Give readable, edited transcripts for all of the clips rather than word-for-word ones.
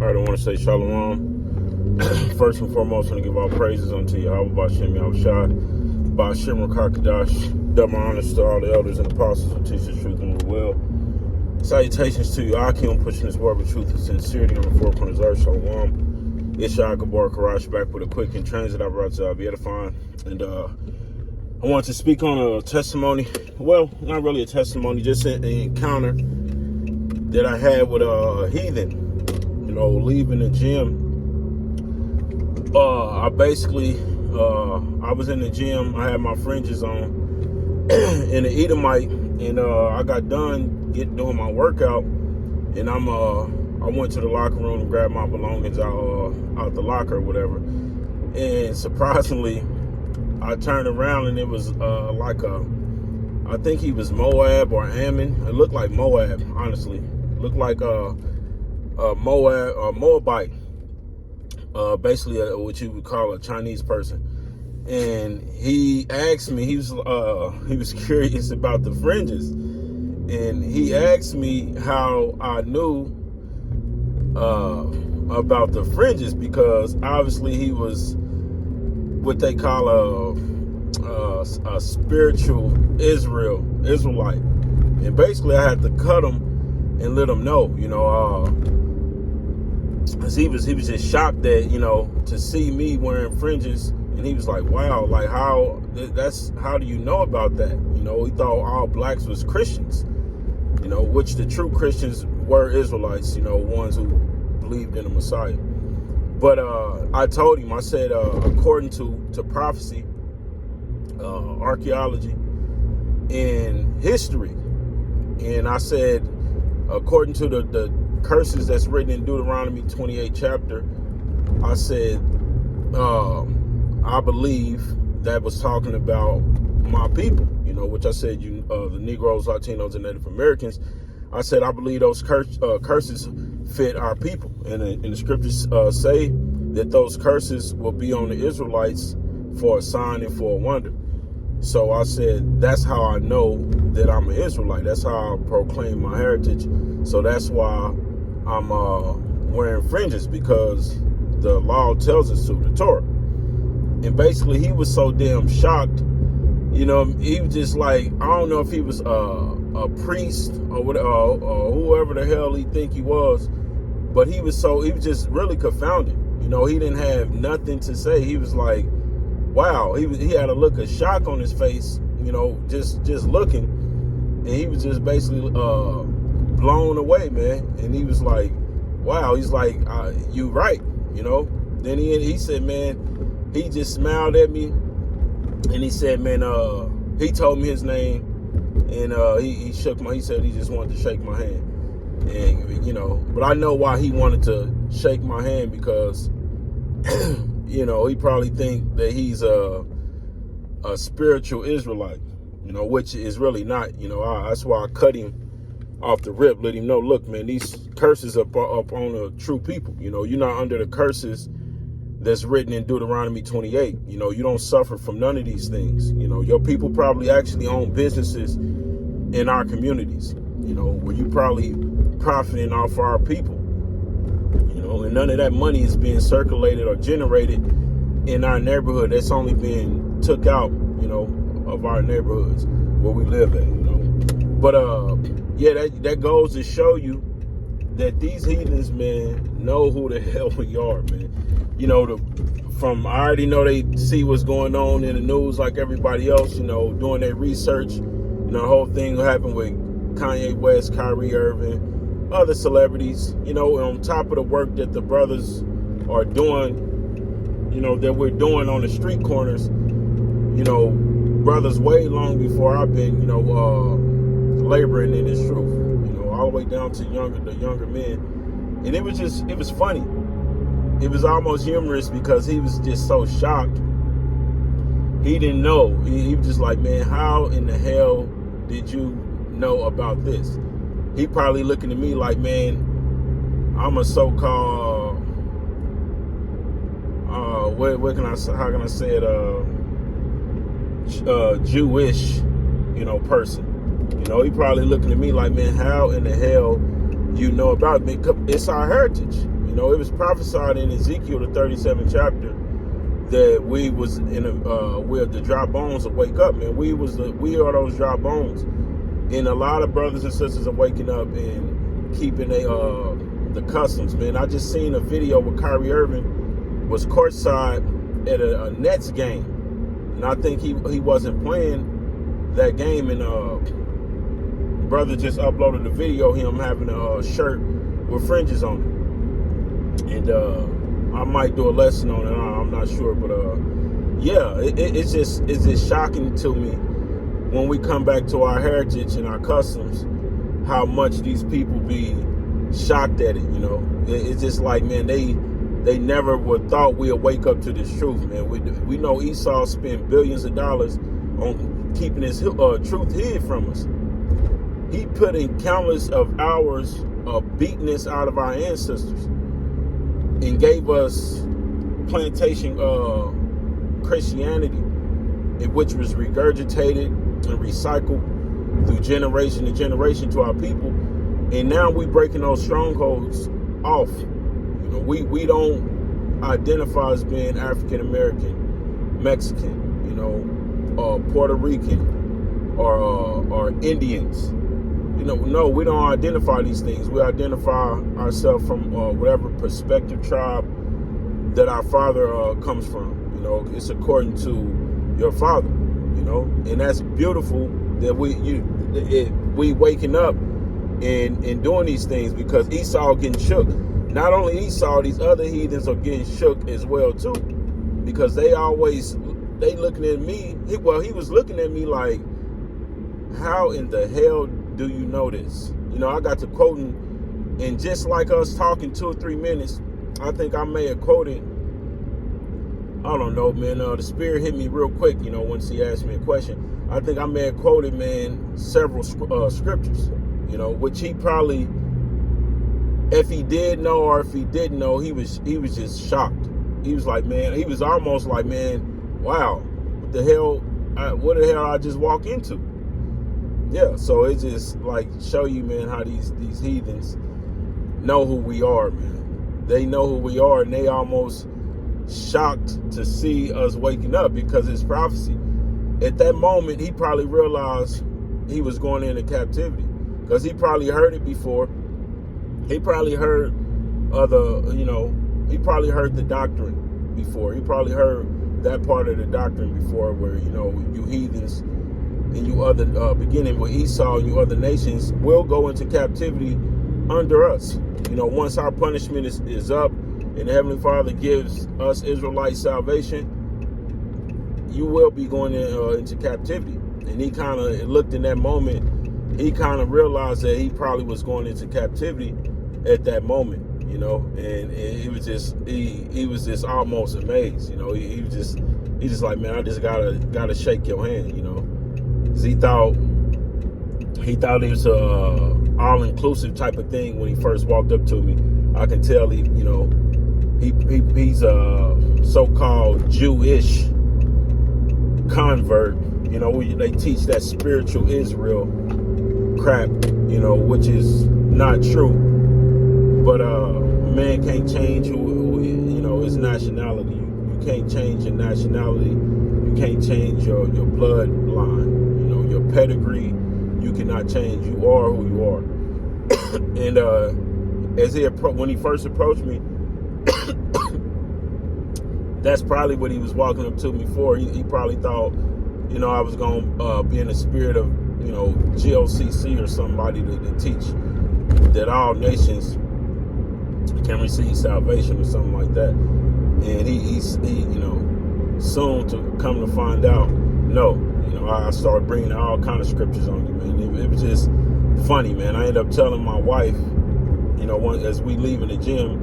All right, I want to say shalom. First and foremost, I want to give all praises unto Yahweh, Bashem, Yahushua, Bashem, Rakakadash, double honors to all the elders and apostles who teach the truth and the will. Salutations to you, Akim, pushing this word with truth and sincerity on the four corners of earth. Shalom. Ishaq Gabar Karash back with a quick in transit. I brought to be edifying. And I want to speak on a testimony. Well, not really a testimony, just an encounter that I had with Heathen. You know, leaving the gym. I was in the gym. I had my fringes on in the Edomite, and I got done doing my workout, and I went to the locker room and grabbed my belongings out the locker or whatever. And surprisingly, I turned around and it was I think he was Moab or Ammon. It looked like Moab, honestly. Looked like Moabite, basically what you would call a Chinese person. And he asked me, he was curious about the fringes, and he asked me how I knew about the fringes, because obviously he was what they call a spiritual Israelite, and basically I had to cut him and let him know, you know, cause he was just shocked that, you know, to see me wearing fringes, and he was like, wow, like how do you know about that? You know, he thought all blacks was Christians, you know, which the true Christians were Israelites, you know, ones who believed in the Messiah. But I told him, I said, according to prophecy, archaeology, and history, and I said, according to the curses that's written in Deuteronomy 28 chapter, I said, I believe that was talking about my people, you know, which I said, the Negroes, Latinos, and Native Americans. I said, I believe those curses fit our people. And the scriptures say that those curses will be on the Israelites for a sign and for a wonder. So I said, that's how I know that I'm an Israelite. That's how I proclaim my heritage. So that's why I'm wearing fringes, because the law tells us to, the Torah. And basically he was so damn shocked, you know, he was just like, I don't know if he was a priest or whoever the hell he think he was, but he was just really confounded. You know, he didn't have nothing to say. He was like, wow, he had a look of shock on his face, you know, just looking, and he was just basically blown away, man. And he was like, wow, he's like, you right, you know. Then he said, man, he just smiled at me, and he said, man, he told me his name, and he said he just wanted to shake my hand. And, you know, but I know why he wanted to shake my hand, because you know, he probably think that he's a spiritual Israelite, you know, which is really not. You know, that's why I cut him off the rip, let him know, look, man, these curses up on the true people. You know, you're not under the curses that's written in Deuteronomy 28. You know, you don't suffer from none of these things. You know, your people probably actually own businesses in our communities, you know, where you probably profiting off our people. You know, and none of that money is being circulated or generated in our neighborhood. That's only being took out, you know, of our neighborhoods where we live at, you know. But yeah, that goes to show you that these heathens, man, know who the hell we are, man. You know, I already know they see what's going on in the news like everybody else, you know, doing their research. You know, the whole thing happened with Kanye West, Kyrie Irving, other celebrities, you know, on top of the work that the brothers are doing, you know, that we're doing on the street corners, you know, brothers way long before I've been, you know, laboring in this truth, you know, all the way down to the younger men. And it was funny. It was almost humorous, because he was just so shocked. He didn't know. He was just like, man, how in the hell did you know about this? He probably looking at me like, man, I'm a so-called, how can I say it, Jewish, you know, person. You know, he probably looking at me like, man, how in the hell you know about it? It's our heritage. You know, it was prophesied in Ezekiel, the 37th chapter, that we was in where the dry bones will wake up, man. We are those dry bones. And a lot of brothers and sisters are waking up and keeping the customs, man. I just seen a video where Kyrie Irving was courtside at a Nets game. And I think he wasn't playing that game, and brother just uploaded a video, him having a shirt with fringes on it. And I might do a lesson on it, I'm not sure, but yeah, it's just shocking to me when we come back to our heritage and our customs, how much these people be shocked at it, you know. It's just like, man, they never would thought we'd wake up to this truth, man. We know Esau spent billions of dollars on keeping his truth hid from us. He put in countless of hours of beating us out of our ancestors and gave us plantation Christianity, which was regurgitated and recycled through generation to generation to our people. And now we breaking those strongholds off. You know, we don't identify as being African American, Mexican, you know, Puerto Rican, or Indians. You know, no, we don't identify these things. We identify ourselves from whatever perspective, tribe that our father comes from. You know, it's according to your father. You know, and that's beautiful that we waking up and doing these things, because Esau getting shook. Not only Esau, these other heathens are getting shook as well too, because they looking at me. He was looking at me like, how in the hell do you know this? You know, I got to quoting, and just like us talking 2 or 3 minutes, I think I may have quoted, I don't know, man, the spirit hit me real quick, you know, once he asked me a question. I think I may have quoted, man, several scriptures, you know, which he probably, if he did know or if he didn't know, he was just shocked. He was like, man, he was almost like, man, wow, what the hell I just walk into? Yeah, so it just like show you, man, how these heathens know who we are, man. They know who we are, and they almost shocked to see us waking up, because it's prophecy. At that moment, he probably realized he was going into captivity, because he probably heard it before. He probably heard he probably heard the doctrine before. He probably heard that part of the doctrine before, where, you know, you heathens and you other, beginning with Esau and you other nations, will go into captivity under us. You know, once our punishment is up, and the Heavenly Father gives us Israelites salvation, you will be going into captivity. And he kind of looked in that moment, he kind of realized that he probably was going into captivity at that moment, you know, and he was just almost amazed, you know. He just like, man, I just gotta shake your hand, you know, because he thought it was a all-inclusive type of thing when he first walked up to me. I can tell he's a so-called Jewish convert. You know, they teach that spiritual Israel crap, you know, which is not true. But man can't change who you know, his nationality. You can't change your nationality. You can't change your bloodline. You know, your pedigree. You cannot change. You are who you are. And when he first approached me, that's probably what he was walking up to me for. He probably thought, you know, I was going to be in the spirit of, you know, GOCC or somebody to teach that all nations can receive salvation or something like that. And he you know, soon to come to find out, no. You know, I started bringing all kind of scriptures on you, man. It was just funny, man. I ended up telling my wife, you know, as we leaving the gym,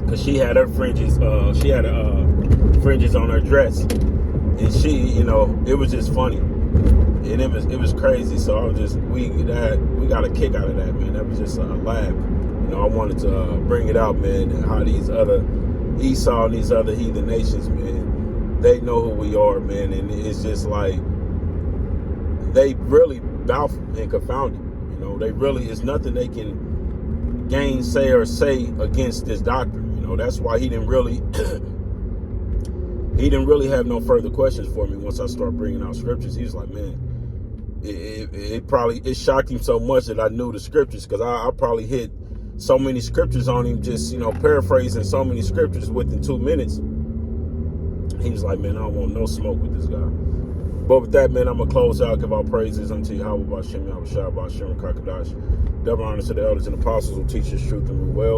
because she had her fringes, fringes on her dress, and she, you know, it was just funny, and it was crazy. So I was just, we got a kick out of that, man. That was just a laugh. You know, I wanted to bring it out, man, how these other Esau and these other heathen nations, man, they know who we are, man, and it's just like they really baffled and confounded. You know, they really, it's nothing they can gainsay or say against this doctrine. know, that's why he didn't really he didn't really have no further questions for me once I started bringing out scriptures. He was like, man, it shocked him so much that I knew the scriptures, because I probably hit so many scriptures on him, just, you know, paraphrasing so many scriptures within 2 minutes. He was like, man, I don't want no smoke with this guy. But with that, man, I'm going to close out, give our praises unto Yahweh B'Shem, Yahweh Shah B'Shem, Kakadash. Double honor to the elders and apostles who teach us truth and rule well.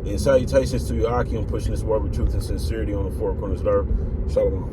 And salutations to Yoakim, pushing this word with truth and sincerity on the four corners of the earth. Shalom.